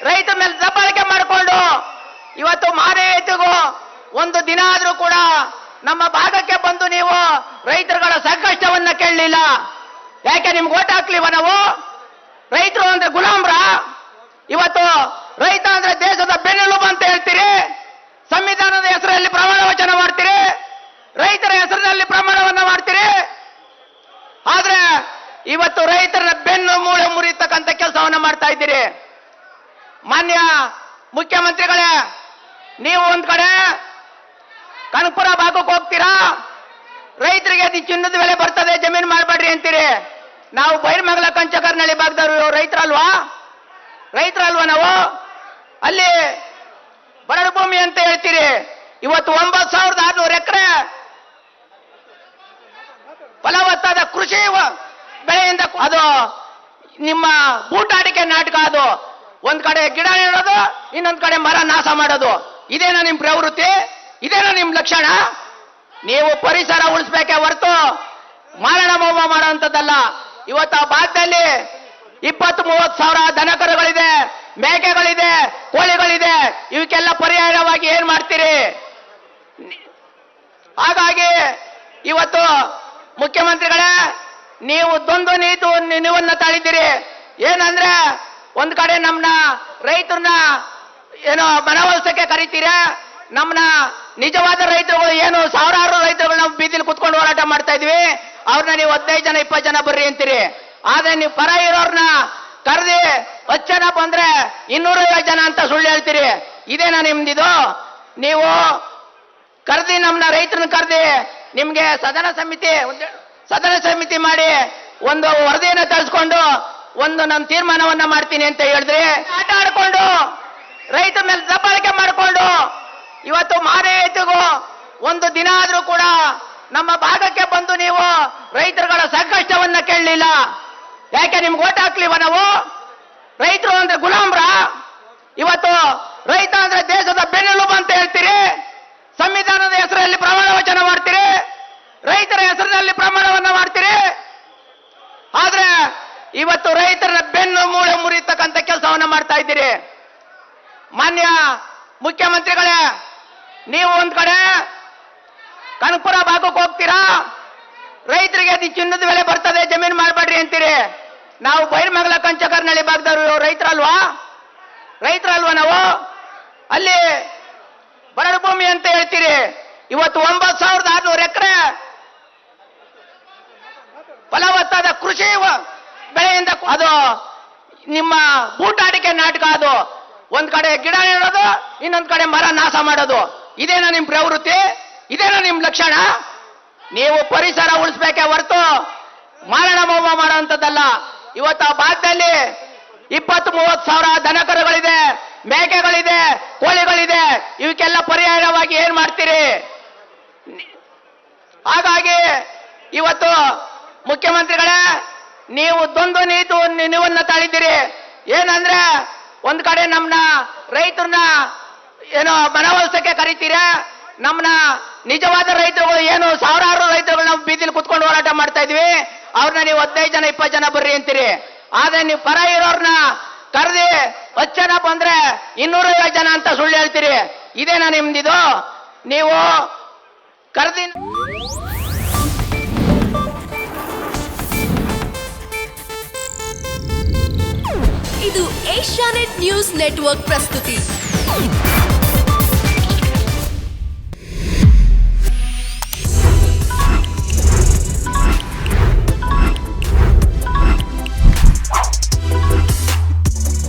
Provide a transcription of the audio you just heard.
ರೈತರ ಮೇಲೆ ದಬ್ಬಾಳಿಕೆ ಮಾಡಿಕೊಂಡು ಇವತ್ತು ಮಾನವೀಯತೆಗೂ ಒಂದು ದಿನ ಆದ್ರೂ ಕೂಡ ನಮ್ಮ ಭಾಗಕ್ಕೆ ಬಂದು ನೀವು ರೈತರುಗಳ ಸಂಕಷ್ಟವನ್ನ ಕೇಳಲಿಲ್ಲ. ಯಾಕೆ ನಿಮ್ಗೆ ಓಟ್ ಹಾಕ್ಲಿವ ನಾವು? ರೈತರು ಅಂದ್ರೆ ಗುಲಾಮ್ರ? ಇವತ್ತು ರೈತ ಅಂದ್ರೆ ದೇಶದ ಬೆನ್ನೆಲುಬು ಅಂತ ಹೇಳ್ತೀರಿ, ಸಂವಿಧಾನದ ಹೆಸರಲ್ಲಿ ಪ್ರಮಾಣ ವಚನ ಮಾಡ್ತೀರಿ, ರೈತರ ಹೆಸರಿನಲ್ಲಿ ಪ್ರಮಾಣವನ್ನ ಮಾಡ್ತೀರಿ. ಆದ್ರೆ ಇವತ್ತು ರೈತರ ಬೆನ್ನು ಮೂಳೆ ಮುರಿತಕ್ಕಂಥ ಕೆಲಸವನ್ನ ಮಾಡ್ತಾ ಇದ್ದೀರಿ. ಮಾನ್ಯ ಮುಖ್ಯಮಂತ್ರಿಗಳೇ, ನೀವು ಒಂದ್ ಕಡೆ ಕನಕಪುರ ಭಾಗಕ್ಕೆ ಹೋಗ್ತೀರಾ, ರೈತರಿಗೆ ಚಿನ್ನದ ಬೆಲೆ ಬರ್ತದೆ ಜಮೀನು ಮಾಡಬೇಡ್ರಿ ಅಂತೀರಿ. ನಾವು ಬೈರಮಂಗಲ ಕಂಚಕರ್ನಳ್ಳಿ ಭಾಗದವರು ರೈತರಲ್ವಾ? ನಾವು ಅಲ್ಲಿ ಬರಡು ಭೂಮಿ ಅಂತ ಹೇಳ್ತೀರಿ. ಇವತ್ತು 9,600 ಎಕರೆ ಫಲವತ್ತಾದ ಕೃಷಿ ಬೆಳೆಯಿಂದ ಅದು ನಿಮ್ಮ ಬೂಟಾಟಿಕೆ ನಾಟಕ. ಅದು ಒಂದ್ ಕಡೆ ಗಿಡ ನೆಡೋದು, ಇನ್ನೊಂದ್ ಕಡೆ ಮರ ನಾಶ ಮಾಡೋದು. ಇದೇನಾ ನಿಮ್ ಪ್ರವೃತ್ತಿ? ಇದೇನಾ ನಿಮ್ ಲಕ್ಷಣ? ನೀವು ಪರಿಸರ ಉಳಿಸ್ಬೇಕೆ ಹೊರತು ಮಾರಣ ಹೋಮ ಮಾಡುವಂಥದ್ದಲ್ಲ. ಇವತ್ತು ಆ ಭಾಗದಲ್ಲಿ 20-30 ಸಾವಿರ ದನಕರುಗಳಿದೆ, ಮೇಕೆಗಳಿದೆ, ಕೋಳಿಗಳಿದೆ. ಇವಕ್ಕೆಲ್ಲ ಪರ್ಯಾಯವಾಗಿ ಏನ್ ಮಾಡ್ತೀರಿ? ಹಾಗಾಗಿ ಇವತ್ತು ಮುಖ್ಯಮಂತ್ರಿಗಳೇ, ನೀವು ನೀವನ್ನ ತಾಳಿದ್ದೀರಿ. ಏನಂದ್ರೆ ಒಂದ್ ಕಡೆ ನಮ್ನ ರೈತರನ್ನ ಏನೋ ಮನವೊಲಿಸಕ್ಕೆ ಕರಿತೀರ, ನಮ್ನ ನಿಜವಾದ ರೈತರುಗಳು ಏನು ಸಾವಿರಾರು ರೈತರುಗಳು ನಾವು ಬೀದಿಲಿ ಕುತ್ಕೊಂಡು ಹೋರಾಟ ಮಾಡ್ತಾ ಇದ್ವಿ, ಅವ್ರನ್ನ ನೀವು 15 ಜನ 20 ಜನ ಬರ್ರಿ ಅಂತೀರಿ. ಆದ್ರೆ ನೀವು ಪರ ಇರೋರ್ನ ಕರೆದಿ 10 ಜನ ಬಂದ್ರೆ 250 ಜನ ಅಂತ ಸುಳ್ಳು ಹೇಳ್ತೀರಿ. ಇದೇನಾ ನಿಮ್ದಿದು? ನೀವು ಕರೆದಿ ನಮ್ನ ರೈತರನ್ನ ಕರೆದಿ ನಿಮ್ಗೆ ಸದನ ಸಮಿತಿ ಮಾಡಿ ಒಂದು ವರದಿಯನ್ನು ತರಿಸ್ಕೊಂಡು ಒಂದು ನಮ್ಮ ತೀರ್ಮಾನವನ್ನ ಮಾಡ್ತೀನಿ ಅಂತ ಹೇಳಿದ್ರೆ, ಆಟ ಆಡ್ಕೊಂಡು ರೈತರ ಮೇಲೆ ದಬ್ಬಾಳಿಕೆ ಮಾಡಿಕೊಂಡು ಇವತ್ತು ಮಾನವೀಯತೆಗೂ ಒಂದು ದಿನ ಆದ್ರೂ ಕೂಡ ನಮ್ಮ ಭಾಗಕ್ಕೆ ಬಂದು ನೀವು ರೈತರುಗಳ ಸಂಕಷ್ಟವನ್ನ ಕೇಳಲಿಲ್ಲ. ಯಾಕೆ ನಿಮ್ಗೆ ಓಟ್ ಹಾಕ್ಲಿವ ನಾವು? ರೈತರು ಅಂದ್ರೆ ಗುಲಾಮ್ರ? ಇವತ್ತು ರೈತ ಅಂದ್ರೆ ದೇಶದ ಬೆನ್ನೆಲುಬು ಅಂತ ಹೇಳ್ತೀರಿ, ಸಂವಿಧಾನದ ಹೆಸರಲ್ಲಿ ಪ್ರಮಾಣ ವಚನ ಮಾಡ್ತೀರಿ, ರೈತರ ಹೆಸರಿನಲ್ಲಿ ಪ್ರಮಾಣವನ್ನ ಮಾಡ್ತೀರಿ. ಆದ್ರೆ ಇವತ್ತು ರೈತರ ಬೆನ್ನು ಮೂಳೆ ಮುರಿತಕ್ಕಂಥ ಕೆಲಸವನ್ನ ಮಾಡ್ತಾ ಇದ್ದೀರಿ. ಮಾನ್ಯ ಮುಖ್ಯಮಂತ್ರಿಗಳೇ, ನೀವು ಒಂದ್ ಕಡೆ ಕನಕಪುರ ಭಾಗಕ್ಕೆ ಹೋಗ್ತೀರಾ, ರೈತರಿಗೆ ಚಿನ್ನದ ಬೆಲೆ ಬರ್ತದೆ ಜಮೀನು ಮಾಡಬೇಡ್ರಿ ಅಂತೀರಿ. ನಾವು ಬೈರಮಂಗಲ ಕಂಚಕರ್ನಳ್ಳಿ ಭಾಗದವರು ರೈತರಲ್ವಾ? ನಾವು ಅಲ್ಲಿ ಬರಡು ಭೂಮಿ ಅಂತ ಹೇಳ್ತೀರಿ. ಇವತ್ತು 9,600 ಎಕರೆ ಫಲವತ್ತಾದ ಕೃಷಿ ಬೆಳೆಯಿಂದ ಅದು ನಿಮ್ಮ ಬೂಟಾಟಿಕೆ ನಾಟಕ. ಅದು ಒಂದ್ ಕಡೆ ಗಿಡ ನೆಡೋದು, ಇನ್ನೊಂದ್ ಕಡೆ ಮರ ನಾಶ ಮಾಡೋದು. ಇದೇನಾ ನಿಮ್ ಪ್ರವೃತ್ತಿ? ಇದೇನಾ ನಿಮ್ ಲಕ್ಷಣ? ನೀವು ಪರಿಸರ ಉಳಿಸ್ಬೇಕೆ ಹೊರತು ಮಾರಣ ಹೋಮ ಮಾಡುವಂಥದ್ದಲ್ಲ. ಇವತ್ತು ಆ ಭಾಗದಲ್ಲಿ 20-30 ಸಾವಿರ ದನಕರುಗಳಿದೆ, ಮೇಕೆಗಳಿದೆ, ಕೋಳಿಗಳಿದೆ. ಇವಕ್ಕೆಲ್ಲ ಪರ್ಯಾಯವಾಗಿ ಏನ್ ಮಾಡ್ತೀರಿ? ಹಾಗಾಗಿ ಇವತ್ತು ಮುಖ್ಯಮಂತ್ರಿಗಳೇ, ನೀವು ನೀವನ್ನ ತಾಳಿದ್ದೀರಿ. ಏನಂದ್ರೆ ಒಂದ್ ಕಡೆ ನಮ್ನ ರೈತರನ್ನ ಏನೋ ಮನವೊಲಿಸಕ್ಕೆ ಕರಿತೀರ, ನಮ್ನ ನಿಜವಾದ ರೈತರುಗಳು ಏನು ಸಾವಿರಾರು ರೈತರುಗಳು ನಾವು ಬೀದಿಲಿ ಕುತ್ಕೊಂಡು ಹೋರಾಟ ಮಾಡ್ತಾ ಇದ್ವಿ, ಅವ್ರನ್ನ ನೀವು 15 ಜನ 20 ಜನ ಬರ್ರಿ ಅಂತೀರಿ. ಆದ್ರೆ ನೀವು ಪರ ಇರೋರ್ನ ಕರೆದಿ 10 ಜನ ಬಂದ್ರೆ 250 ಜನ ಅಂತ ಸುಳ್ಳು ಹೇಳ್ತೀರಿ. ಇದೇನಾ ನಿಮ್ದಿದು? ನೀವು ಕರೆದಿ ಇದು ಏಷ್ಯಾನೆಟ್ ನ್ಯೂಸ್ ನೆಟ್ವರ್ಕ್ ಪ್ರಸ್ತುತಿ.